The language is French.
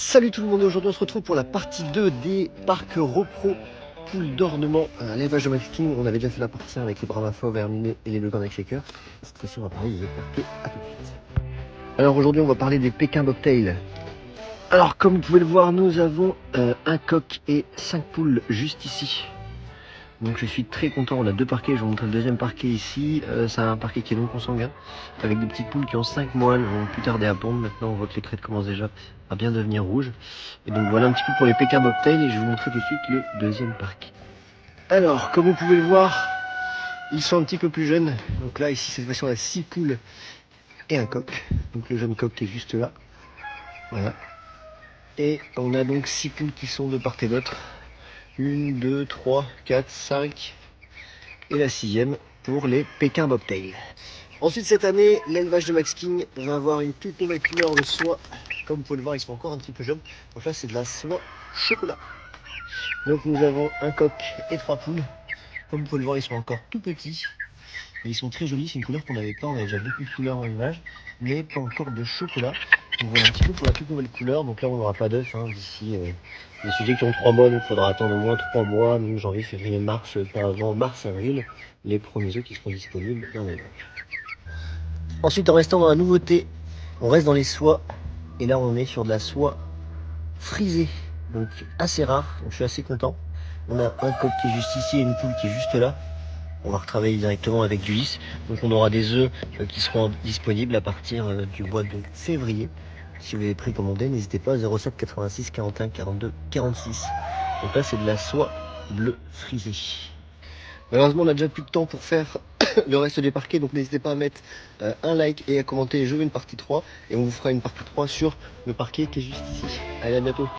Salut tout le monde, aujourd'hui on se retrouve pour la partie 2 des parcs repro poules d'ornement à l'élevage de Max King. On avait déjà fait la partie 1 avec les Brahma Fauves, Verminés et les Legan avec Shaker. Cette fois-ci on va parler des parquets. À tout de suite. Alors aujourd'hui on va parler des Pékin Bobtail. Alors comme vous pouvez le voir, nous avons un coq et 5 poules juste ici. Donc je suis très content, on a deux parquets, je vais vous montrer le deuxième parquet ici. C'est un parquet qui est non consanguin, avec des petites poules qui ont 5 mois, elles vont plus tarder à pondre. Maintenant on voit que les crêtes commencent déjà à bien devenir rouges. Et donc voilà un petit peu pour les Pékin Bobtail, et je vais vous montrer tout de suite le deuxième parquet. Alors comme vous pouvez le voir, ils sont un petit peu plus jeunes. Donc là ici cette fois-ci on a 6 poules et un coq. Donc le jeune coq qui est juste là. Voilà. Et on a donc 6 poules qui sont de part et d'autre. 1, 2, 3, 4, 5 et la 6e pour les Pékin Bobtail. Ensuite cette année, l'élevage de Max King va avoir une toute nouvelle couleur de soie. Comme vous pouvez le voir, ils sont encore un petit peu jaunes. Donc là c'est de la soie chocolat. Donc nous avons un coq et 3 poules. Comme vous pouvez le voir, ils sont encore tout petits. Mais ils sont très jolis, c'est une couleur qu'on n'avait pas, on avait déjà beaucoup de couleurs en élevage, mais pas encore de chocolat. Donc voilà un petit peu pour la toute nouvelle couleur. Donc là on n'aura pas d'œufs d'ici les sujets qui ont 3 mois, donc il faudra attendre au moins 3 mois, donc janvier, février, mars, pas avant mars, avril, les premiers œufs qui seront disponibles dans l'élevage. Ensuite en restant dans la nouveauté, on reste dans les soies, et là on est sur de la soie frisée, donc assez rare, donc je suis assez content. On a un coq qui est juste ici et une poule qui est juste là. On va retravailler directement avec du lisse. Donc on aura des œufs qui seront disponibles à partir du mois de février. Si vous avez précommandé, n'hésitez pas, 07 86 41 42 46. Donc là c'est de la soie bleue frisée. Malheureusement on n'a déjà plus de temps pour faire le reste des parquets, donc n'hésitez pas à mettre un like et à commenter je veux une partie 3, et on vous fera une partie 3 sur le parquet qui est juste ici. Allez, à bientôt.